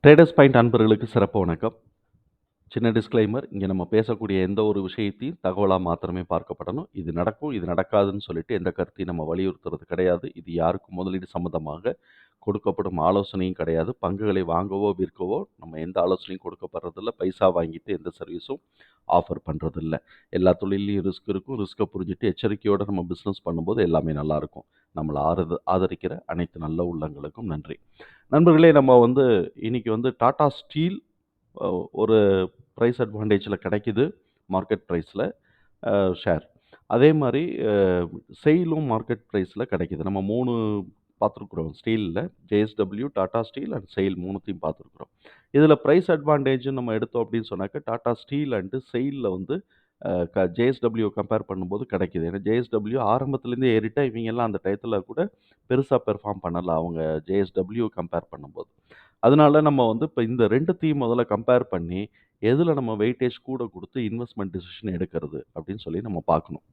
Traders point அன்பர்களுக்கு சிறப்பு வணக்கம். சின்ன டிஸ்க்ளைமர், இங்கே நம்ம பேசக்கூடிய எந்த ஒரு விஷயத்தையும் தகவலாக மாத்திரமே பார்க்கப்படணும். இது நடக்கும், இது நடக்காதுன்னு சொல்லிட்டு எந்த கருத்தையும் நம்ம வலியுறுத்துறது கிடையாது. இது யாருக்கும் முதலீடு சம்மந்தமாக கொடுக்கப்படும் ஆலோசனையும் கிடையாது. பங்குகளை வாங்கவோ விற்கவோ நம்ம எந்த ஆலோசனையும் கொடுக்கப்படுறதில்ல. பைசா வாங்கிட்டு எந்த சர்வீஸும் ஆஃபர் பண்ணுறதில்ல. எல்லா தொழிலையும் ரிஸ்க் இருக்கும். ரிஸ்க்கை புரிஞ்சுட்டு எச்சரிக்கையோடு நம்ம பிஸ்னஸ் பண்ணும்போது எல்லாமே நல்லாயிருக்கும். நம்மளை ஆதரிக்கிற அனைத்து நல்ல உள்ளங்களுக்கும் நன்றி. நண்பர்களே, நம்ம இன்னைக்கு டாடா ஸ்டீல் ஒரு ப்ரைஸ் அட்வான்டேஜில் கிடைக்குது மார்க்கெட் ப்ரைஸில் ஷேர். அதே மாதிரி செயிலும் மார்க்கெட் ப்ரைஸில் கிடைக்குது. நம்ம 3 பார்த்துருக்குறோம் ஸ்டீலில். JSW, Tata steel and SAIL 3த்தையும் பார்த்துருக்குறோம். இதில் ப்ரைஸ் அட்வான்டேஜ்னு நம்ம எடுத்தோம் அப்படின்னு சொன்னாக்க டாடா ஸ்டீல் அண்டு செயிலில் ஜேஎஸ்டபிள்யூ கம்பேர் பண்ணும்போது கிடைக்குது. ஏன்னா ஜேஎஸ்டபிள்யூ ஆரம்பத்துலேருந்தே ஏறிட்டா இவங்கெல்லாம் அந்த டயத்தில் கூட பெருசாக பெர்ஃபார்ம் பண்ணலை அவங்க ஜேஎஸ்டபிள்யூ கம்பேர் பண்ணும்போது. அதனால நம்ம இப்போ இந்த 2த்தையும் முதல்ல கம்பேர் பண்ணி எதில் நம்ம வெயிட்டேஜ் கூட கொடுத்து இன்வெஸ்ட்மெண்ட் டிசிஷன் எடுக்கிறது அப்படின்னு சொல்லி நம்ம பார்க்கணும்.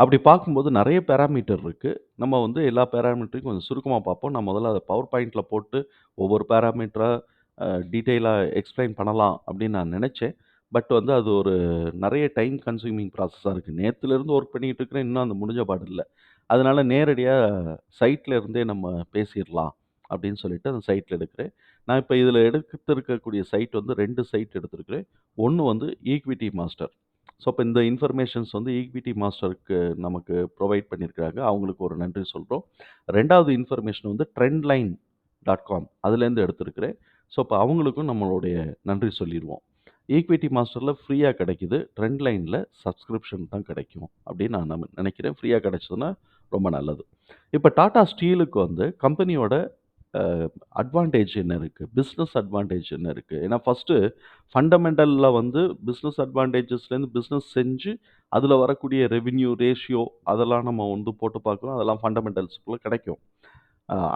அப்படி பார்க்கும்போது நிறைய பேராமீட்டர் இருக்குது. நம்ம எல்லா பேராமீட்டரையும் கொஞ்சம் சுருக்கமாக பார்ப்போம். நான் முதல்ல அதை பவர் பாயிண்டில் போட்டு ஒவ்வொரு பேராமீட்டராக டீட்டெயிலாக எக்ஸ்பிளைன் பண்ணலாம் அப்படின்னு நான் நினச்சேன். பட் அது ஒரு நிறைய டைம் கன்சூமிங் ப்ராசஸாக இருக்குது. நேற்றுலேருந்து ஒர்க் பண்ணிக்கிட்டு இருக்கிறேன், இன்னும் அந்த முடிஞ்ச பாடு இல்லை. அதனால நேரடியாக சைட்டில் இருந்தே நம்ம பேசிடலாம் அப்படின்னு சொல்லிட்டு அந்த சைட்டில் எடுக்கிறேன். நான் இப்போ இதில் எடுத்திருக்கக்கூடிய சைட் 2 சைட் எடுத்திருக்கிறேன். ஒன்று ஈக்விட்டி மாஸ்டர். ஸோ இப்போ இந்த இன்ஃபர்மேஷன்ஸ் ஈக்விட்டி மாஸ்டருக்கு நமக்கு ப்ரொவைட் பண்ணியிருக்கிறாங்க. அவங்களுக்கு ஒரு நன்றி சொல்கிறோம். 2வது இன்ஃபர்மேஷன் trendline.com அதுலேருந்து எடுத்திருக்கிறேன். ஸோ இப்போ அவங்களுக்கும் நம்மளுடைய நன்றி சொல்லிடுவோம். ஈக்விட்டி மாஸ்டரில் ஃப்ரீயாக கிடைக்குது. ட்ரெண்ட்லைனில் சப்ஸ்கிரிப்ஷன் தான் கிடைக்கும் அப்படின்னு நான் நினைக்கிறேன். ஃப்ரீயாக கிடைச்சதுன்னா ரொம்ப நல்லது. இப்போ டாடா ஸ்டீலுக்கு கம்பெனியோட அட்வான்டேஜ் என்ன இருக்குது, பிஸ்னஸ் அட்வான்டேஜ் என்ன இருக்குது? ஏன்னா ஃபஸ்ட்டு ஃபண்டமெண்டலில் பிஸ்னஸ் அட்வான்டேஜஸ்லேருந்து பிஸ்னஸ் செஞ்சு அதில் வரக்கூடிய ரெவின்யூ ரேஷியோ அதெல்லாம் நம்ம போட்டு பார்க்குறோம். அதெல்லாம் ஃபண்டமெண்டல்ஸுக்குள்ளே கிடைக்கும்.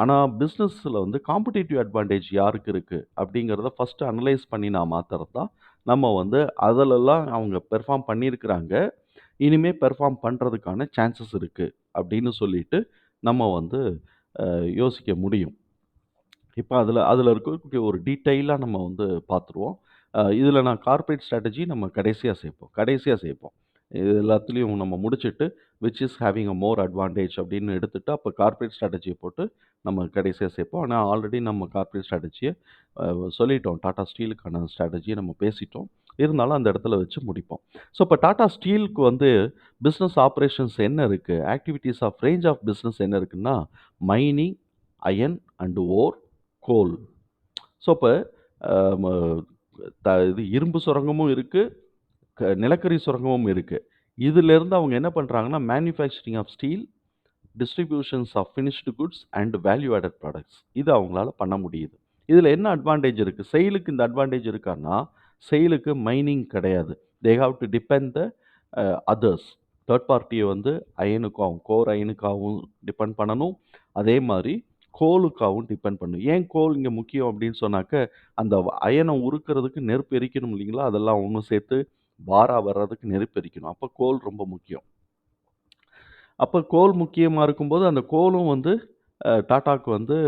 ஆனால் பிஸ்னஸில் காம்படிட்டிவ் அட்வான்டேஜ் யாருக்கு இருக்குது அப்படிங்கிறத ஃபஸ்ட்டு அனலைஸ் பண்ணி நான் மாற்றுறது தான். நம்ம அதிலெல்லாம் அவங்க பெர்ஃபார்ம் பண்ணியிருக்கிறாங்க, இனிமேல் பெர்ஃபார்ம் பண்ணுறதுக்கான சான்சஸ் இருக்குது அப்படின்னு சொல்லிட்டு நம்ம யோசிக்க முடியும். இப்போ அதில் இருக்கக்கூடிய ஒரு டீட்டெயிலாக நம்ம பார்த்துருவோம். இதில் நான் கார்ப்பரேட் ஸ்ட்ராட்டஜி நம்ம கடைசியாக சேர்ப்போம். இது எல்லாத்துலேயும் நம்ம முடிச்சுட்டு which is having a more advantage அப்படின்னு எடுத்துட்டு அப்போ கார்ப்பரேட் ஸ்ட்ராட்டஜியை போட்டு நம்ம கடைசியாக சேர்ப்போம். ஆனால் ஆல்ரெடி நம்ம கார்ப்பரேட் ஸ்ட்ராட்டஜியை சொல்லிட்டோம். டாடா ஸ்டீலுக்கான ஸ்ட்ராட்டஜியை நம்ம பேசிட்டோம். இருந்தாலும் அந்த இடத்துல வச்சு முடிப்போம். ஸோ இப்போ டாடா ஸ்டீலுக்கு பிஸ்னஸ் ஆப்ரேஷன்ஸ் என்ன இருக்குது, activities of range of business என்ன இருக்குன்னா mining, iron and ore, coal. So இப்போ இது இரும்பு சுரங்கமும் இருக்குது, நிலக்கரி சுரங்கமும் இருக்குது. இதிலேருந்து அவங்க என்ன பண்ணுறாங்கன்னா manufacturing of steel, distributions of finished goods and value added products இது அவங்களால பண்ண முடியுது. இதில் என்ன அட்வான்டேஜ் இருக்குது, செயிலுக்கு இந்த அட்வான்டேஜ் இருக்கான்னா செயிலுக்கு மைனிங் கிடையாது. They have to depend the others, third பார்ட்டியை அயனுக்காகவும் கோர் அயனுக்காகவும் டிபெண்ட் பண்ணணும். அதே மாதிரி கோலுக்காகவும் டிபெண்ட் பண்ணணும். ஏன் கோல் இங்கே முக்கியம் அப்படின்னு சொன்னாக்க அந்த அயனை உருக்கிறதுக்கு நெருப்பு எரிக்கணும் இல்லைங்களா, அதெல்லாம் ஒன்று சேர்த்து பாரா வர்றதுக்கு நெருப்பு எரிக்கணும். அப்போ கோல் ரொம்ப முக்கியம். அப்போ கோல் முக்கியமாக இருக்கும்போது அந்த கோலும் டாட்டாவுக்கு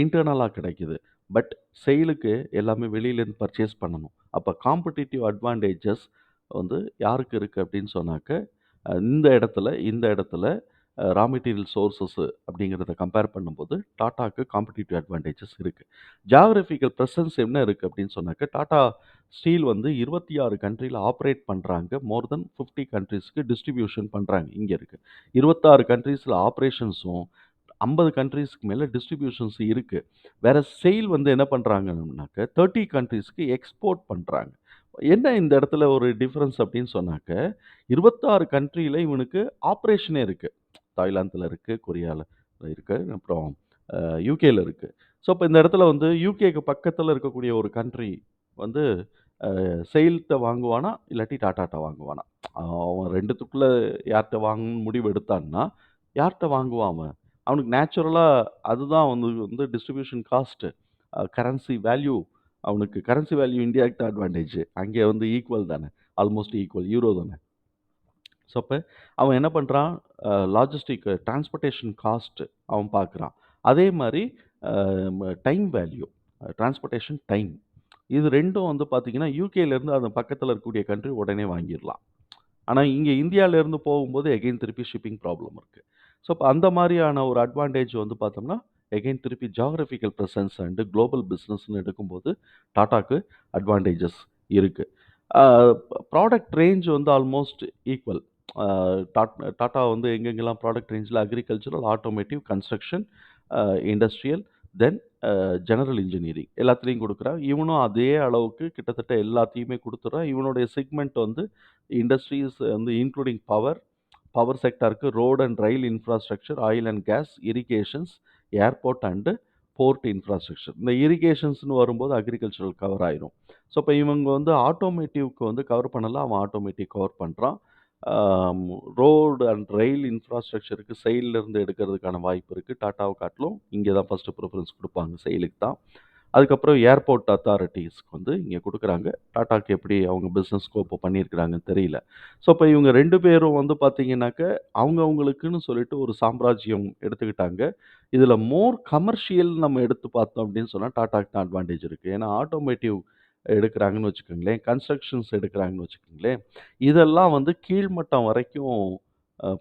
இன்டர்னலாக கிடைக்குது. பட் செயிலுக்கு எல்லாமே வெளியிலேருந்து பர்ச்சேஸ் பண்ணணும். அப்போ காம்படிட்டிவ் அட்வான்டேஜஸ் யாருக்கு இருக்குது அப்படின்னு சொன்னாக்க இந்த இடத்துல ரா மெட்டீரியல் சோர்சஸ் அப்படிங்கிறத கம்பேர் பண்ணும்போது டாட்டாக்கு காம்படிட்டிவ் அட்வான்டேஜஸ் இருக்குது. ஜியாகிரபிக்கல் ப்ரெசன்ஸ் என்ன இருக்குது அப்படின்னு சொன்னாக்க டாட்டா ஸ்டீல் 26 கண்ட்ரியில் ஆப்ரேட் பண்ணுறாங்க. மோர் தென் 50 கண்ட்ரீஸ்க்கு டிஸ்ட்ரிபியூஷன் பண்ணுறாங்க. இங்கே இருக்குது 26 கண்ட்ரீஸில் ஆப்ரேஷன்ஸும் 50 கண்ட்ரீஸ்க்கு மேலே டிஸ்ட்ரிபியூஷன்ஸ் இருக்குது. வேற செயில் என்ன பண்ணுறாங்கன்னாக்க 30 கண்ட்ரீஸ்க்கு எக்ஸ்போர்ட் பண்ணுறாங்க. என்ன இந்த இடத்துல ஒரு டிஃப்ரென்ஸ் அப்படின்னு சொன்னாக்க 26 கண்ட்ரியில் இவனுக்கு ஆப்ரேஷனே இருக்குது. தாய்லாந்தில் இருக்குது, கொரியாவில் இருக்குது, அப்புறம் யூகேல இருக்குது. ஸோ இப்போ இந்த இடத்துல யூகேக்கு பக்கத்தில் இருக்கக்கூடிய ஒரு கண்ட்ரி வந்து செயில்கிட்ட வாங்குவானா இல்லாட்டி டாட்டாட்ட வாங்குவானா? அவன் 2த்துக்குள்ளே யார்கிட்ட வாங்கணும்னு முடிவு எடுத்தான்னா யார்கிட்ட வாங்குவான் அவன்? அவனுக்கு நேச்சுரலாக அதுதான் டிஸ்ட்ரிபியூஷன் காஸ்ட்டு, கரன்சி வேல்யூ. அவனுக்கு கரன்சி வேல்யூ இந்தியாவுக்கு தான் அட்வான்டேஜ். அங்கே ஈக்குவல் தானே, ஆல்மோஸ்ட் ஈக்குவல், யூரோ தானே. ஸோ அப்போ அவன் என்ன பண்ணுறான், லாஜிஸ்டிக் டிரான்ஸ்போர்ட்டேஷன் காஸ்ட்டு அவன் பார்க்குறான். அதே மாதிரி டைம் வேல்யூ, டிரான்ஸ்போர்ட்டேஷன் டைம். இது 2ம் வந்து பார்த்தீங்கன்னா, யுகேலேருந்து அந்த பக்கத்தில இருக்கக்கூடிய கண்ட்ரி உடனே வாங்கிர்லாம். ஆனா, இங்க இந்தியாலேருந்து போகும்போது எகைன் திருப்பி ஷிப்பிங் ப்ராப்ளம் இருக்கு. ஸோ, அப்ப அந்த மாரியான ஒரு அட்வான்டேஜ் வந்து பார்த்தோம்னா, எகைன் திருப்பி ஜியோகிராபிக்கல் பிரசன்ஸ் அண்ட் குளோபல் பிசினஸ்ன்னு எடுக்கும்போது, டாடாக்கு அட்வான்டேஜஸ் இருக்கு. ஆ ப்ராடக்ட் ரேஞ்ச் வந்து ஆல்மோஸ்ட் ஈக்குவல். ஆ டாடா வந்து எங்கெங்கெல்லாம் ப்ராடக்ட் ரேஞ்சில agricultural, automotive, construction, industrial, then general engineering எல்லாத்துலயும் குடுக்குறான். இவனும் அதே அளவுக்கு கிட்டத்தட்ட எல்லாத்தையுமே குடுத்துறான். இவனுடைய செக்மெண்ட் வந்து இண்டஸ்ட்ரீஸ் வந்து இன்க்ளூடிங் பவர் செக்டாருக்கு road and rail infrastructure, oil and gas, irrigations, airport and port infrastructure. இந்த இரிகேஷன்ஸ்ன்னு வரும்போது அக்ரிகல்ச்சரல் கவர் ஆயிரும். ஸோ, இப்ப இவங்க வந்து ஆட்டோமேட்டிவ்க்கு வந்து கவர் பண்ணல. அவன் ஆட்டோமேட்டிவ் கவர் பண்றான். ஆம் ரோடு அண்ட் ரயில் இன்ஃப்ராஸ்ட்ரக்சருக்கு செயில்ல இருந்து எடுக்கிறதுக்கான வாய்ப்பு இருக்கு. டாட்டாவ காட்டிலும் இங்க தான் ஃபர்ஸ்ட் ப்ரிஃபரன்ஸ் குடுப்பாங்க செயிலுக்கு தான். அதுக்கப்புறம் ஏர்போர்ட் அத்தாரிட்டீஸ்க்கு வந்து இங்க குடுக்குறாங்க. டாடாக்கு எப்படி அவங்க பிசினஸ் ஸ்கோப் பண்ணியிருக்கிறாங்கன்னு தெரியல. ஸோ, இப்ப இவங்க 2 பேரும் வந்து பார்த்தீங்கன்னாக்க, அவங்கவங்களுக்குன்னு சொல்லிட்டு ஒரு சாம்ராஜ்யம் எடுத்துக்கிட்டாங்க. இதுல மோர் கமர்ஷியல் நம்ம எடுத்து பார்த்தோம் அப்படின்னு சொன்னா, டாடாக்கு தான் அட்வான்டேஜ் இருக்கு. ஏன்னா ஆட்டோமேட்டிவ் எடுக்குறாங்கன்னு வச்சுக்கோங்களேன், கன்ஸ்ட்ரக்ஷன்ஸ் எடுக்குறாங்கன்னு வச்சுக்கோங்களேன், இதெல்லாம் வந்து கீழ்மட்டம் வரைக்கும்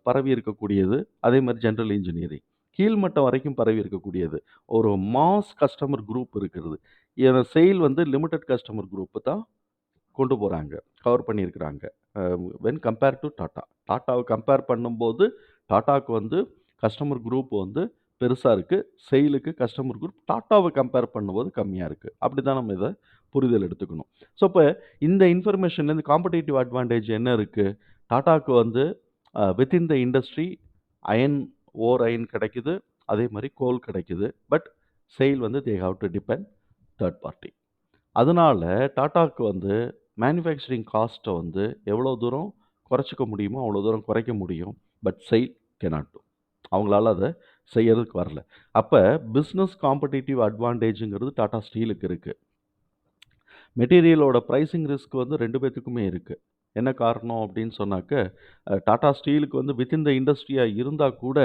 பரவி இருக்கக்கூடியது. அதே மாரி ஜெனரல் இன்ஜினியரிங். கீழ்மட்டம் வரைக்கும் பரவி இருக்கக்கூடியது. ஒரு மாஸ் கஸ்டமர் குரூப் இருக்கிறது. சேல் வந்து லிமிட்டட் கஸ்டமர் குரூப் தான் கொண்டு போறாங்க. கவர் பண்ணியிருக்கிறாங்க. Uh when compare to Tata. டாட்டாவ கம்பேர் பண்ணும்போது, டாடாக்கு வந்து கஸ்டமர் குரூப் வந்து பெருசா இருக்கு. செயிலுக்கு கஸ்டமர் குரூப் டாட்டாவ கம்பேர் பண்ணும்போது கம்மியா இருக்கு. அப்படிதான் நம்ம இத புரிதல் எடுத்துக்கணும். ஸோ, இப்ப இந்த இன்ஃபர்மேஷன்லேருந்து காம்படிட்டிவ் அட்வான்டேஜ் என்ன இருக்கு? டாடாக்கு வந்து within the industry iron, ore iron கிடைக்குது. அதே மாரி கோல் கிடைக்குது. பட் செயில் வந்து they have to depend third party. அதனால டாடாக்கு வந்து மேனுஃபேக்சரிங் காஸ்ட்ட வந்து எவ்வளோ தூரம் குறைச்சுக்க முடியுமோ, அவ்வளோ தூரம் குறைக்க முடியும். But sail cannot do. அவங்களால அத செய்யறதுக்கு வரல. அப்ப பிசினஸ் காம்படிட்டிவ் அட்வான்டேஜ்ங்கிறது டாடா ஸ்டீலுக்கு இருக்கு. மெட்டீரியலோட பிரைசிங் ரிஸ்க் வந்து 2 பேத்துக்குமே இருக்கு. என்ன காரணம் அப்படின்னு சொன்னாக்க, டாடா ஸ்டீலுக்கு வந்து வித்தின் த இண்டஸ்ட்ரியா இருந்தா கூட,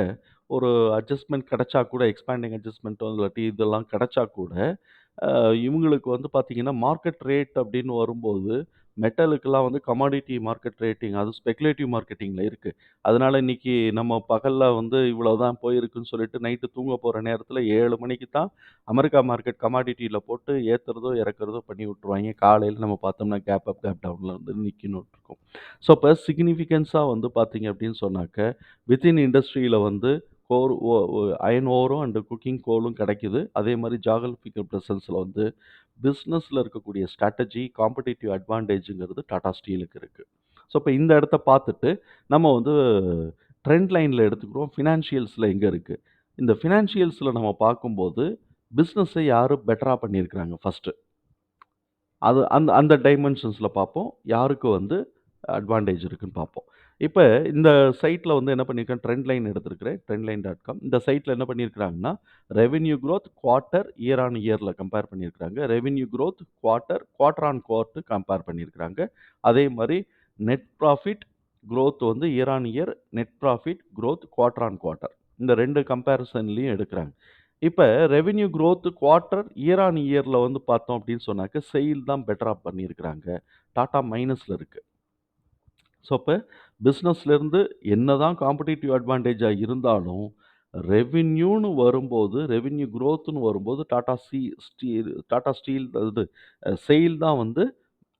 ஒரு அட்ஜஸ்ட்மென்ட் கிடைச்சா கூட, எக்ஸ்பேண்டிங் அட்ஜஸ்ட்மென்ட் இல்லாட்டி இதெல்லாம் கிடைச்சா கூட, அ இவங்களுக்கு வந்து பார்த்தீங்கன்னா, மார்க்கெட் ரேட் அப்படின்னு வரும்போது, மெட்டலுக்கெல்லாம் வந்து கமாடிட்டி மார்க்கெட் ரேட்டிங் அதுவும் ஸ்பெகுலேட்டிவ் மார்க்கெட்டிங்ல இருக்கு. அதனால இன்னைக்கு நம்ம பகல்ல வந்து இவ்வளோதான் போயிருக்குன்னு சொல்லிட்டு நைட்டு தூங்க போற நேரத்தில 7 மணிக்கு தான் அமெரிக்கா மார்க்கெட் கமாடிட்டில போட்டு ஏத்துறதோ, இறக்குறதோ பண்ணி விட்டுருவாய்ங்க. காலையில நம்ம பார்த்தோம்னா கேப் அப், கேப் டவுன்ல வந்து நிக்கின்னுட்டு இருக்கும். ஸோ, அப்ப சிக்னிஃபிகன்ஸா வந்து பார்த்தீங்க அப்படின்னு சொன்னாக்க, வித்தின் இண்டஸ்ட்ரியில வந்து கோர் ஒ ஒ அயர்ன் ஓரும் அண்ட் குக்கிங் கோலும் கிடைக்குது. அதே மாரி ஜியோகிராபிக்கல் பிரசன்ஸ்ல வந்து பிசினஸ்ல இருக்கக்கூடிய ஸ்ட்ராட்டஜி, காம்படிட்டிவ் அட்வான்டேஜ்ங்கிறது டாடா ஸ்டீலுக்கு இருக்கு. ஸோ, இப்ப இந்த இடத்த பார்த்துட்டு, நம்ம வந்து ட்ரெண்ட் லைன்ல எடுத்துக்கிறோம். ஃபினான்ஷியல்ஸ்ல எங்க இருக்கு? இந்த ஃபினான்ஷியல்ஸ்ல நம்ம பார்க்கும்போது, பிசினஸ யாரு பெட்டரா பண்ணியிருக்கிறாங்க ஃபர்ஸ்ட்டு. அது அந்த அந்த டைமென்ஷன்ஸ்ல பார்ப்போம். யாருக்கு வந்து அட்வான்டேஜ் இருக்குன்னு பார்ப்போம். இப்ப இந்த சைட்ல வந்து என்ன பண்ணியிருக்கேன், ட்ரெண்ட் லைன் எடுத்திருக்கிறேன். trendline.com. இந்த சைட்ல என்ன பண்ணியிருக்கிறாங்கன்னா, revenue growth quarter year on இயர்ல கம்பேர் பண்ணியிருக்கிறாங்க. Revenue growth quarter on quarter compare பண்ணியிருக்கிறாங்க. அதே மாரி நெட் ப்ராஃபிட் குரோத் வந்து year on year, net profit growth quarter on quarter. இந்த 2 கம்பேரிசன்லயும் எடுக்குறாங்க. இப்ப revenue growth quarter year on இயர்ல வந்து பார்த்தோம் அப்படின்னு சொன்னாக்க, செயில் தான் பெட்டரா பண்ணியிருக்கிறாங்க. டாடா மைனஸ்ல இருக்கு. ஸோ, அப்ப பிசினஸ்லேருந்து என்னதான் காம்படிட்டிவ் அட்வான்டேஜா இருந்தாலும், ரெவென்யூன்னு வரும்போது, ரெவென்யூ குரோத்ன்னு வரும்போது டாடா ஸ்டீல் இது செயில் தான் வந்து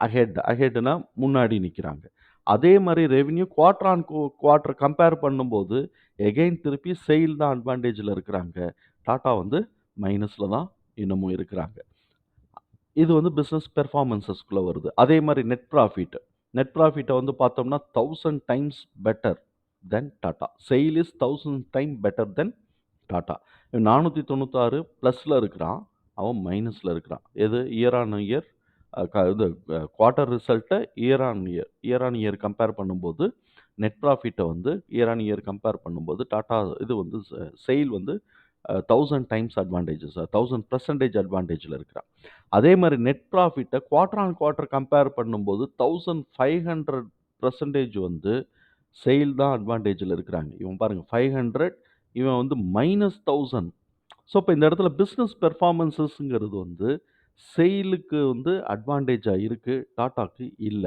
அஹெட்னா முன்னாடி நிக்கிறாங்க. அதே மாரி revenue quarter on quarter compare பண்ணும்போது, எகைன் திருப்பி செயில் தான் அட்வான்டேஜ்ல இருக்கிறாங்க. டாடா வந்து மைனஸ்ல தான் இன்னமும் இருக்கிறாங்க. இது வந்து பிசினஸ் பெர்ஃபார்மன்ஸஸ்குள்ள வருது. அதே மாரி நெட் ப்ராஃபிட்ட வந்து பார்த்தோம்னா 1000 times better then Tata. SAIL is 1000 time better then Tata. 496 பிளஸ்ல இருக்கிறான். அவன் மைனஸ்ல இருக்கிறான். எது இயர் ஆன் இயர் அ க இது குவார்ட்டர் ரிசல்ட்ட இயர் ஆன் இயர் கம்பேர் பண்ணும்போது, நெட் ப்ராஃபிட்ட வந்து இயர் ஆன் இயர் கம்பேர் பண்ணும்போது, டாடா இது வந்து செயில் வந்து 1000 டைம்ஸ் அட்வான்டேஜஸ் 1000% அட்வான்டேஜ்ல இருக்கிறான். அதே மாரி நெட் ப்ராஃபிட்ட குவார்ட்டர் ஆன் குவார்ட்டர் கம்பேர் பண்ணும்போது 1500% வந்து செயில் தான் அட்வான்டேஜ்ல இருக்கிறாங்க. இவன் பாருங்க 500 இவன் வந்து -1000. ஸோ, அப்ப இந்த இடத்துல பிசினஸ் பெர்ஃபார்மன்ஸஸ்ங்கிறது வந்து செயிலுக்கு வந்து அட்வான்டேஜா இருக்கு. டாட்டாக்கு இல்ல.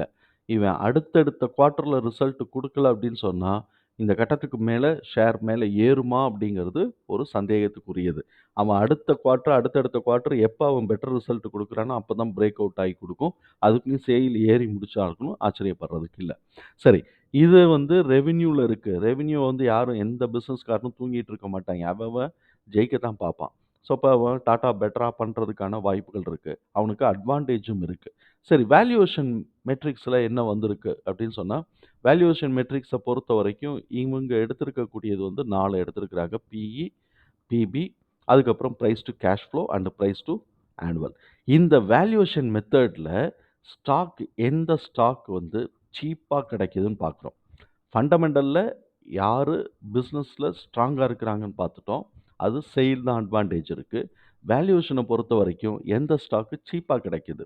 இவன் அடுத்தடுத்த குவார்ட்டர்ல ரிசல்ட் குடுக்கல அப்படின்னு சொன்னா, இந்த கட்டத்துக்கு மேல ஷேர் மேல ஏறுமா அப்படிங்கிறது ஒரு சந்தேகத்துக்குரியது. அவன் அடுத்தடுத்த குவார்ட்டர் எப்ப அவன் பெட்டர் ரிசல்ட் குடுக்குறானோ, அப்பதான் பிரேக் அவுட் ஆகி குடுக்கும். அதுக்குள்ளயும் செயில் ஏறி முடிச்சாகணும். ஆச்சரியப்படுறதுக்கு இல்ல. சரி. இது வந்து ரெவென்யூல இருக்கு. ரெவென்யூ வந்து யாரும் எந்த பிசினஸ்காரனும் தூங்கிட்டு இருக்க மாட்டாங்க. அவன் ஜெயிக்க தான் பார்ப்பான். ஸோ, அப்ப அவன் டாட்டா பெட்டரா பண்றதுக்கான வாய்ப்புகள் இருக்கு. அவனுக்கு அட்வான்டேஜும் இருக்கு. சரி, வேல்யூவேஷன் மெட்ரிக்ஸ்ல என்ன வந்திருக்கு அப்படின்னு சொன்னா, வேல்யூவேஷன் மெட்ரிக்ஸ பொறுத்தவரைக்கும் இவங்க எடுத்திருக்கக்கூடியது வந்து 4 எடுத்திருக்கிறாங்க. பிஇ, பிபி, அதுக்கப்புறம் price to cash flow and price to annual. இந்த வேல்யூவேஷன் மெத்தட்ல எந்த ஸ்டாக் வந்து சீப்பா கிடைக்குதுன்னு பார்க்குறோம். ஃபண்டமெண்டல்ல யாரு பிசினஸ்ல ஸ்ட்ராங்கா இருக்கிறாங்கன்னு பார்த்துட்டோம். அது செயில் தான் அட்வான்டேஜ் இருக்கு. வேல்யூவேஷன பொறுத்தவரைக்கும் எந்த ஸ்டாக் சீப்பா கிடைக்குது.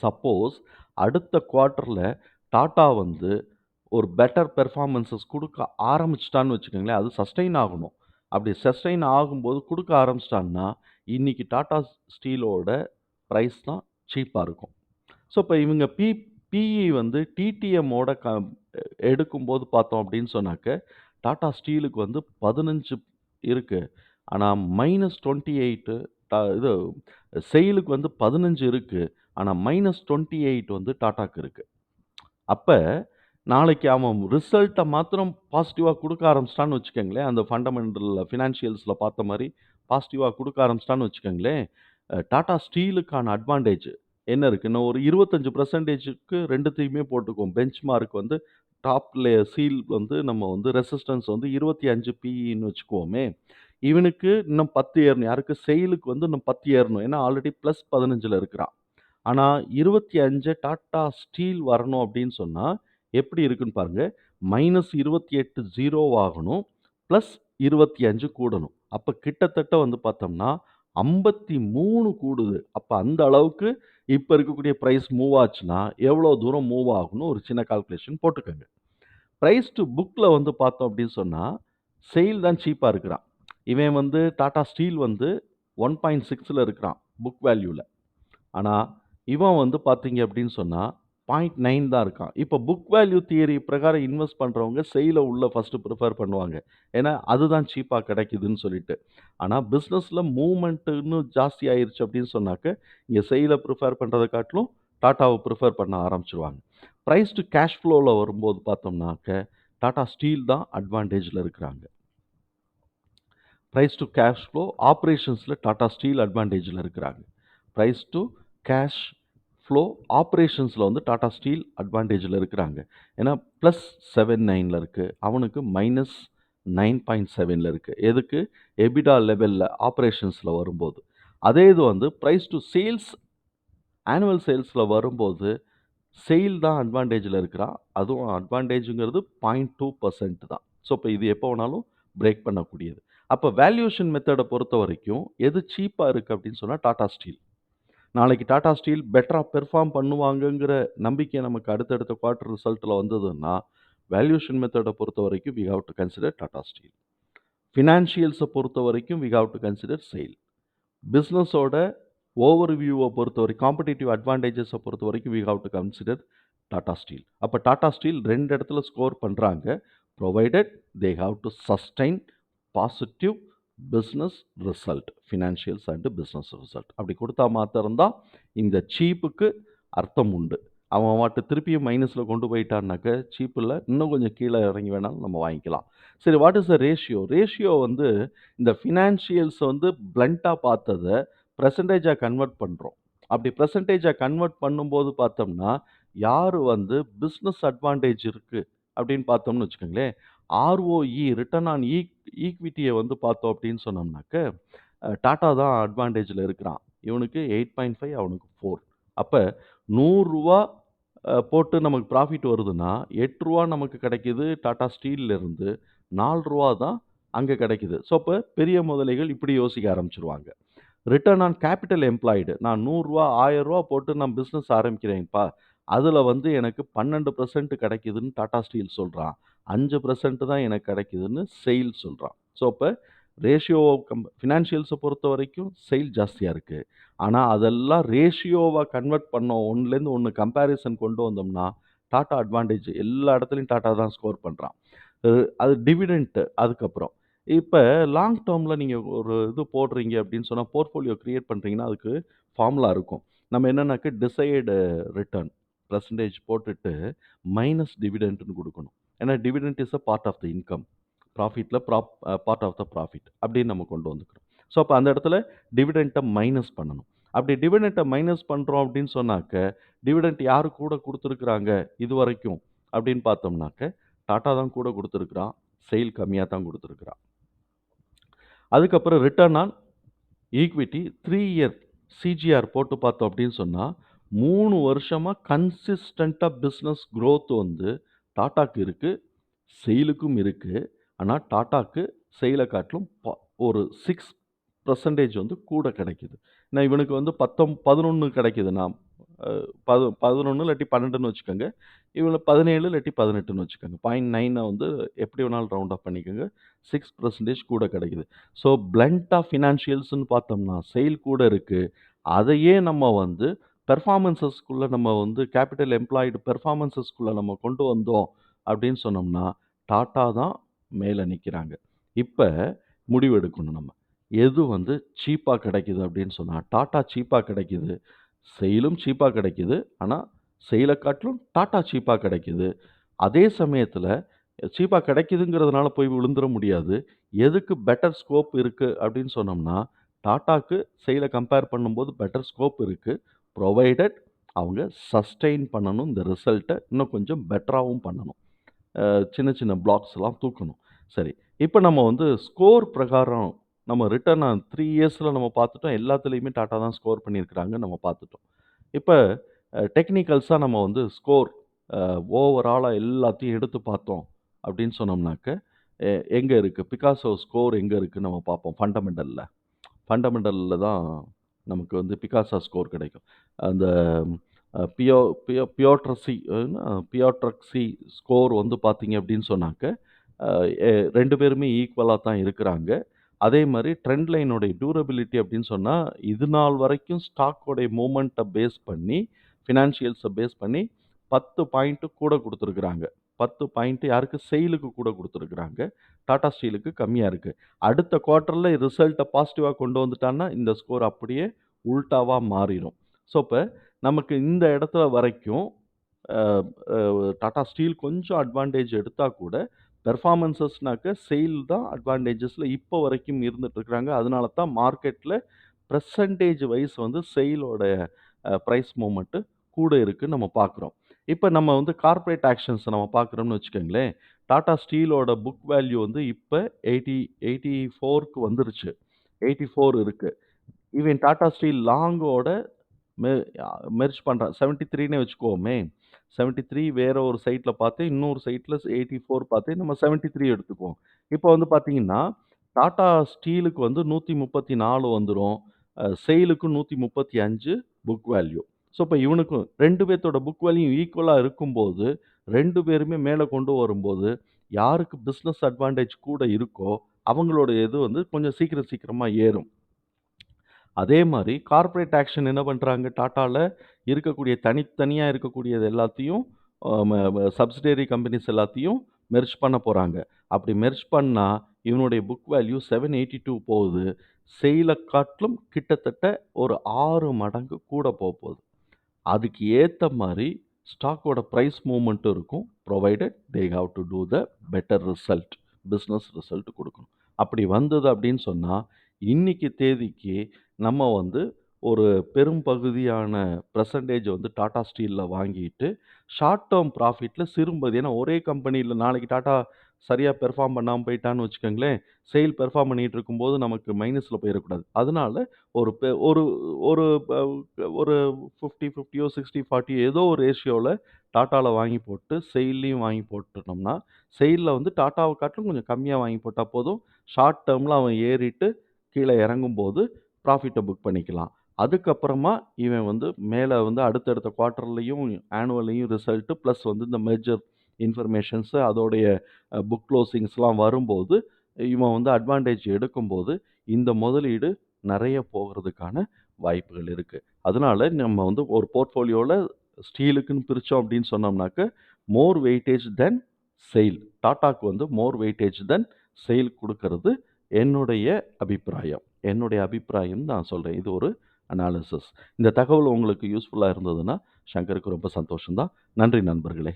சப்போஸ் அடுத்த குவார்ட்டர்ல டாடா வந்து ஒரு பெட்டர் பெர்ஃபார்மன்ஸஸ் குடுக்க ஆரம்பிச்சுட்டான்னு வச்சுக்கோங்களேன், அது சஸ்டெயின் ஆகணும். அப்படி சஸ்டெயின் ஆகும்போது குடுக்க ஆரம்பிச்சுட்டான்னா, இன்னைக்கு டாடா ஸ்டீலோட பிரைஸ் தான் சீப்பா இருக்கும். ஸோ, இப்ப இவங்க பிஇ வந்து டிடிஎம்மோட எடுக்கும்போது பார்த்தோம் அப்படின்னு சொன்னாக்க, டாடா ஸ்டீலுக்கு வந்து 15 இருக்கு. ஆனா -28 இது செயிலுக்கு வந்து 15 இருக்கு. ஆனா -28 வந்து டாடாக்கு இருக்கு. அப்ப நாளைக்கு அவன் ரிசல்ட்ட மாத்திரம் பாசிட்டிவா குடுக்க ஆரம்பிச்சுட்டான்னு வச்சுக்கங்களேன், அந்த ஃபினான்ஷியல்ஸ்ல பார்த்த மாரி பாசிட்டிவா குடுக்க ஆரம்பிச்சுட்டான்னு வச்சுக்கங்களேன், டாடா ஸ்டீலுக்கான அட்வான்டேஜ் என்ன இருக்கு? இன்னும் ஒரு 25%க்கு 2த்தையுமே போட்டுக்குவோம். பெஞ்ச் மார்க் வந்து சீல் வந்து நம்ம வந்து ரெசிஸ்டன்ஸ் வந்து 25 பிஇன்னு வச்சுக்குவோமே. இவனுக்கு இன்னும் 10 ஏறணும். யாருக்கு? செயிலுக்கு வந்து இன்னும் 10 ஏறணும். ஏன்னா ஆல்ரெடி +15ல இருக்கிறான். ஆனா 25 டாட்டா ஸ்டீல் வரணும் அப்படின்னு சொன்னா, எப்படி இருக்குன்னு பாருங்க. -28 0 ஆகணும். +25 கூடணும். அப்ப கிட்டத்தட்ட வந்து பார்த்தோம்னா, 53 கூடுது. அப்ப அந்த அளவுக்கு இப்ப இருக்கக்கூடிய பிரைஸ் மூவ் ஆச்சுன்னா, எவ்வளோ தூரம் மூவ் ஆகும்னு ஒரு சின்ன கால்குலேஷன் போட்டுக்கங்க. பிரைஸ் டூ புக்ல வந்து பார்த்தோம் அப்படின்னு சொன்னா, செயில் தான் சீப்பா இருக்கிறான். இவன் வந்து டாடா ஸ்டீல் வந்து 1.6ல இருக்கிறான் புக் வேல்யூல. ஆனா, இவன் வந்து பார்த்தீங்க அப்படின்னு சொன்னா, 0.9 தான் இருக்கான். இப்ப புக் வேல்யூ தியரி பிரகாரம் இன்வெஸ்ட் பண்றவங்க செயில உள்ள ஃபர்ஸ்ட் பிரிஃபர் பண்ணுவாங்க. ஏன்னா, அதுதான் சீப்பா கிடைக்குதுன்னு சொல்லிட்டு. ஆனா, பிசினஸ்ல மூவ்மெண்ட்ன்னு ஜாஸ்தி ஆயிருச்சு அப்படின்னு சொன்னாக்க, இங்க செயில பிரிஃபர் பண்றத காட்டிலும் டாட்டாவ பிரிஃபர் பண்ண ஆரம்பிச்சுருவாங்க. பிரைஸ் டூ கேஷ் ஃப்ளோல வரும்போது பார்த்தோம்னாக்க, டாடா ஸ்டீல் தான் அட்வான்டேஜ்ல இருக்கிறாங்க. பிரைஸ் டூ கேஷ் ஃப்ளோ ஆப்பரேஷன்ஸ்ல டாடா ஸ்டீல் அட்வான்டேஜ்ல இருக்கிறாங்க. பிரைஸ் டூ கேஷ் ஃப்ளோ ஆப்பரேஷன்ஸ்ல வந்து டாடா ஸ்டீல் அட்வான்டேஜ்ல இருக்கிறாங்க. ஏன்னா +79ல இருக்கு. அவனுக்கு -9.7ல இருக்கு. எதுக்கு? எபிடா லெவல்ல ஆப்பரேஷன்ஸ்ல வரும்போது. அதே இது வந்து பிரைஸ் டூ சேல்ஸ் ஆனுவல் சேல்ஸ்ல வரும்போது, செயில் தான் அட்வான்டேஜ்ல இருக்கிறான். அதுவும் அட்வான்டேஜ்ங்கிறது 0.2% தான். ஸோ, இப்ப இது எப்போ வேணாலும் பிரேக் பண்ணக்கூடியது. அப்ப வேல்யூவேஷன் மெத்தட பொறுத்தவரைக்கும் எது சீப்பா இருக்கு அப்படின்னு சொன்னா டாடா ஸ்டீல். நாளைக்கு டாடா ஸ்டீல் பெட்டரா பெர்ஃபார்ம் பண்ணுவாங்கங்கிற நம்பிக்கை நமக்கு அடுத்தடுத்த குவார்ட்டர் ரிசல்ட்ல வந்ததுன்னா, வேல்யூவேஷன் மெத்தட பொறுத்தவரைக்கும் we have to consider Tata steel. ஃபினான்ஷியல்ஸ பொறுத்தவரைக்கும் we have to consider SAIL. பிசினஸோட ஓவர் வியூவ பொறுத்தவரை காம்படிட்டிவ் அட்வான்டேஜஸ பொறுத்தவரைக்கும் we have to consider Tata steel. அப்ப டாடா ஸ்டீல் 2 இடத்துல ஸ்கோர் பண்றாங்க. Provided they have to sustain positive business result. Financials and business result. அப்படி குடுத்தா மாத்திரம் தான் இந்த சீப்புக்கு அர்த்தம் உண்டு. அவன் பாட்டு திருப்பியும் மைனஸ்ல கொண்டு போயிட்டான்னாக்க, சீப் இல்ல. இன்னும் கொஞ்சம் கீழ இறங்கி வேணாலும் நம்ம வாங்கிக்கலாம். சரி, what is the ratio? Ratio வந்து இந்த ஃபினான்ஷியல்ஸ வந்து பிளன்ட்டா பார்த்தத பெர்சன்டேஜா கன்வெர்ட் பண்றோம். அப்படி பெர்சன்டேஜா கன்வெர்ட் பண்ணும்போது பார்த்தோம்னா, யாரு வந்து பிசினஸ் அட்வான்டேஜ் இருக்கு அப்படின்னு பார்த்தோம்னு வச்சுக்கோங்களேன், ஆர்ஓஇ ரிட்டர்ன் ஆன் ஈக்விட்டிய வந்து பார்த்தோம் அப்படின்னு சொன்னோம்னாக்க, டாடா தான் அட்வான்டேஜ்ல இருக்கிறான். இவனுக்கு 8.5 அவனுக்கு 4. அப்ப ரூ. 100 போட்டு நமக்கு ப்ராஃபிட் வருதுன்னா, ரூ. 8 நமக்கு கிடைக்குது டாடா ஸ்டீல்ல இருந்து. ரூ. 4 தான் அங்க கிடைக்குது. ஸோ, அப்ப பெரிய முதலைகள் இப்படி யோசிக்க ஆரம்பிச்சுருவாங்க. Return on capital employed. நான் ரூ. 100 ரூ. 1000 போட்டு நான் பிசினஸ் ஆரம்பிக்கிறேன்ப்பா. அதுல வந்து எனக்கு 12% கிடைக்குதுன்னு டாடா ஸ்டீல் சொல்றான். 5% தான் எனக்கு கிடைக்குதுன்னு செயில் சொல்றான். ஸோ, அப்ப ரேஷியோ ஃபினான்ஷியல்ஸ பொறுத்தவரைக்கும் செயில் ஜாஸ்தியா இருக்கு. ஆனா, அதெல்லாம் ரேஷியோவா கன்வெர்ட் பண்ணோம். ஒண்ணுலேருந்து ஒண்ணு கம்பேரிசன் கொண்டு வந்தோம்னா, டாடா அட்வான்டேஜ் எல்லா இடத்துலயும் டாடா தான் ஸ்கோர் பண்றான். அ அது டிவிடெண்ட் அதுக்கப்புறம். இப்ப லாங் டெர்ம்ல நீங்க ஒரு இது போடுறீங்க அப்படின்னு சொன்னா, போர்ட்ஃபோலியோ கிரியேட் பண்றீங்கன்னா, அதுக்கு ஃபார்முலா இருக்கும். நம்ம என்னன்னாக்க டிசைர்டு ரிட்டர்ன் பெர்சன்டேஜ் போட்டுட்டு மைனஸ் டிவிடெண்ட்ன்னு குடுக்கணும். ஏன்னா dividend is a part of the income. ப்ராஃபிட்ல பார்ட் ஆஃப் த ப்ராஃபிட் அப்படின்னு நம்ம கொண்டு வந்துக்கிறோம். ஸோ, அப்ப அந்த இடத்துல டிவிடெண்ட்ட மைனஸ் பண்ணணும். அப்படி டிவிடெண்ட்ட மைனஸ் பண்றோம் அப்படின்னு சொன்னாக்க, டிவிடெண்ட் யாரு கூட குடுத்துருக்காங்க இதுவரைக்கும் அப்படின்னு பார்த்தோம்னாக்க, டாடா தான் கூட குடுத்துருக்கிறான். செயில் கம்மியா தான் குடுத்துருக்கிறான். அதுக்கப்புறம் return on equity 3 year CAGR போட்டு பார்த்தோம் அப்படின்னு சொன்னா, 3 வருஷமா கன்சிஸ்டன்ட்டா பிசினஸ் குரோத் வந்து டாடாக்கு இருக்கு. செயிலுக்கும் இருக்கு. ஆனா, டாடாக்கு செயில காட்டிலும் ஒரு 6% வந்து கூட கிடைக்குது. ஏன்னா, இவனுக்கு வந்து 11 கிடைக்குதுன்னா, அ 11 இல்லாட்டி 12ன்னு வச்சுக்கோங்க. இவனுக்கு 17 இல்லாட்டி 18ன்னு வச்சுக்கோங்க. 0.9 வந்து எப்படி வேணாலும் ரவுண்ட் ஆஃப் பண்ணிக்கோங்க. 6% கூட கிடைக்குது. ஸோ, பிளண்ட் ஆஃப் ஃபினான்ஷியல்ஸ்ன்னு பார்த்தோம்னா, செயில் கூட இருக்கு. அதையே நம்ம வந்து பெர்ஃபார்மன்ஸஸ்க்குள்ள நம்ம வந்து கேப்பிட்டல் எம்ப்ளாய்டு பெர்ஃபார்மன்ஸஸ்க்குள்ள நம்ம கொண்டு வந்தோம் அப்படின்னு சொன்னோம்னா, டாட்டா தான் மேல நிக்கிறாங்க. இப்ப முடிவு எடுக்கணும் நம்ம. எது வந்து சீப்பா கிடைக்குது அப்படின்னு சொன்னா, டாட்டா சீப்பா கிடைக்குது. செயிலும் சீப்பா கிடைக்குது. ஆனா, செயில காட்டிலும் டாட்டா சீப்பா கிடைக்குது. அதே சமயத்துல சீப்பா கிடைக்குதுங்கிறதுனால போய் விழுந்துற முடியாது. எதுக்கு பெட்டர் ஸ்கோப் இருக்கு அப்படின்னு சொன்னோம்னா, டாட்டாக்கு செயில கம்பேர் பண்ணும்போது பெட்டர் ஸ்கோப் இருக்கு. புரொவைடட் அவங்க சஸ்டெயின் பண்ணணும் இந்த ரிசல்ட்ட இன்னும் கொஞ்சம் பெட்டராவும் பண்ணணும். சின்ன சின்ன பிளாக்ஸ்லாம் தூக்கணும். சரி. இப்ப நம்ம வந்து ஸ்கோர் பிரகாரம் நம்ம ரிட்டர்ன் ஆன் 3 இயர்ஸ்ல நம்ம பார்த்துட்டோம். எல்லாத்துலயுமே டாட்டா தான் ஸ்கோர் பண்ணியிருக்கிறாங்க நம்ம பார்த்துட்டோம். இப்ப டெக்னிக்கல்ஸா நம்ம வந்து ஸ்கோர் ஓவராலா எல்லாத்தையும் எடுத்து பார்த்தோம் அப்படின்னு சொன்னோம்னாக்க, எ எங்க இருக்கு? பிக்காசோ ஸ்கோர் எங்க இருக்குன்னு நம்ம பார்ப்போம் ஃபண்டமெண்டல்ல. ஃபண்டமெண்டல்ல தான் நமக்கு வந்து பிக்காசா ஸ்கோர் கிடைக்கும். அந்த அ பியோ பியோ பியோட்ரஸி பியோட்ரக்ஸி ஸ்கோர் வந்து பார்த்தீங்க அப்படின்னு சொன்னாக்க, அ எ 2 பேருமே ஈக்குவலா தான் இருக்கிறாங்க. அதே மாரி ட்ரெண்ட் லைனுடைய டியூரபிலிட்டி அப்படின்னு சொன்னா, இது நாள் வரைக்கும் ஸ்டாக்கோடைய மூவ்மெண்ட்ட பேஸ் பண்ணி, ஃபினான்ஷியல்ஸ பேஸ் பண்ணி 10 பாயிண்ட் கூட குடுத்துருக்காங்க. 10 பாயிண்ட் யாருக்கு? செயிலுக்கு கூட குடுத்துருக்காங்க. டாடா ஸ்டீலுக்கு கம்மியா இருக்கு. அடுத்த குவார்ட்டர்ல ரிசல்ட்ட பாசிட்டிவா கொண்டு வந்துட்டான்னா, இந்த ஸ்கோர் அப்படியே உல்டாவா மாறிரும். ஸோ, இப்ப நமக்கு இந்த இடத்துல வரைக்கும் அ அ டாடா ஸ்டீல் கொஞ்சம் அட்வான்டேஜ் எடுத்தா கூட, பெர்ஃபார்மன்ஸஸ்னாக்க செயில் தான் அட்வான்டேஜஸ்ல இப்போ வரைக்கும் இருந்துட்டு இருக்காங்க. அதனால தான் மார்க்கெட்ல பெர்சன்டேஜ் வைஸ் வந்து செயிலோட பிரைஸ் மூவ்மெண்ட் கூட இருக்குன்னு நம்ம பார்க்குறோம். இப்ப நம்ம வந்து கார்ப்பரேட் ஆக்ஷன்ஸ நம்ம பார்க்குறோம்னு வச்சுக்கோங்களேன். டாடா ஸ்டீலோட புக் வேல்யூ வந்து இப்ப 84க்கு வந்துருச்சு. 84 இருக்கு. ஈவன் டாடா ஸ்டீல் லாங்கோட மெ அ மெர்ஜ் பண்றான். 73ன்னே வச்சுக்குவோமே. 73 வேற ஒரு சைட்ல பார்த்து, இன்னொரு சைட்ல 84 பார்த்து நம்ம 73 எடுத்துக்குவோம். இப்போ வந்து பார்த்தீங்கன்னா, டாடா ஸ்டீலுக்கு வந்து 134 வந்துரும். செயிலுக்கு 135 புக் வேல்யூ. ஸோ, இப்ப இவனுக்கும் 2 பேத்தோட புக் வேல்யூ ஈக்குவலா இருக்கும்போது, 2 பேருமே மேல கொண்டு வரும்போது, யாருக்கு பிசினஸ் அட்வான்டேஜ் கூட இருக்கோ, அவங்களோட இது வந்து கொஞ்சம் சீக்கிரம் சீக்கிரமா ஏறும். அதே மாரி கார்ப்பரேட் ஆக்ஷன் என்ன பண்றாங்க, டாட்டால இருக்கக்கூடிய தனித்தனியா இருக்கக்கூடியது எல்லாத்தையும் அ ம ம சப்சிடியரி கம்பெனிஸ் எல்லாத்தையும் மெர்ஜ் பண்ண போறாங்க. அப்படி மெர்ஜ் பண்ணா, இவனுடைய புக் வேல்யூ 782 போகுது. செயில காட்டிலும் கிட்டத்தட்ட ஒரு 6 மடங்கு கூட போப்போது. அதுக்கு ஏத்த மாரி ஸ்டாக்கோட பிரைஸ் மூவ்மெண்ட்டும் இருக்கும். Provided they have to do the better result. Business result குடுக்கணும். அப்படி வந்தது அப்படின்னு சொன்னா, இன்னைக்கு தேதிக்கு நம்ம வந்து ஒரு பெரும் பகுதியான பெர்சன்டேஜ் வந்து டாடா ஸ்டீல்ல வாங்கிட்டு, ஷார்ட் டெர்ம் ப்ராஃபிட்ல சிறும்பது ஏன்னா ஒரே கம்பெனில நாளைக்கு டாடா சரியா பெர்ஃபார்ம் பண்ணாம போயிட்டான்னு வச்சுக்கோங்களேன், செயில் பெர்ஃபார்ம் பண்ணிட்டு இருக்கும்போது நமக்கு மைனஸ்ல போயிறக்கூடாது. அதனால ஒரு பெ ஒரு ஒரு ப ஒரு 50, 50யோ 60, 40 ஏதோ ஒரு ரேஷியோல டாட்டால வாங்கி போட்டு, செயில்லயும் வாங்கி போட்டுட்டோம்னா, செயில்ல வந்து டாட்டாவ காட்டிலும் கொஞ்சம் கம்மியா வாங்கி போட்டா போதும். ஷார்ட் டெர்ம்ல அவன் ஏறிட்டு கீழ இறங்கும்போது ப்ராஃபிட்ட புக் பண்ணிக்கலாம். அதுக்கப்புறமா இவன் வந்து மேல வந்து அடுத்தடுத்த குவார்ட்டர்லயும், ஆனுவல்லயும் ரிசல்ட் பிளஸ் வந்து இந்த மெர்ஜர் இன்ஃபர்மேஷன்ஸ் அதோடைய புக் குளோசிங்ஸ்லாம் வரும்போது, இவன் வந்து அட்வான்டேஜ் எடுக்கும்போது, இந்த முதலீடு நெறைய போகுறதுக்கான வாய்ப்புகள் இருக்கு. அதனால நம்ம வந்து ஒரு போர்ட்ஃபோலியோல ஸ்டீலுக்குன்னு பிரிச்சோம் அப்படின்னு சொன்னோம்னாக்க, மோர் வெயிட்டேஜ் தென் செயில். டாடாக்கு வந்து மோர் வெயிட்டேஜ் தென் செயில் குடுக்கறது என்னுடைய அபிப்பிராயம். என்னுடைய அபிப்பிராயம் நான் சொல்றேன். இது ஒரு அனாலிசிஸ். இந்த தகவல் உங்களுக்கு யூஸ்ஃபுல்லா இருந்ததுன்னா, சங்கருக்கு ரொம்ப சந்தோஷம் தான். நன்றி நண்பர்களே!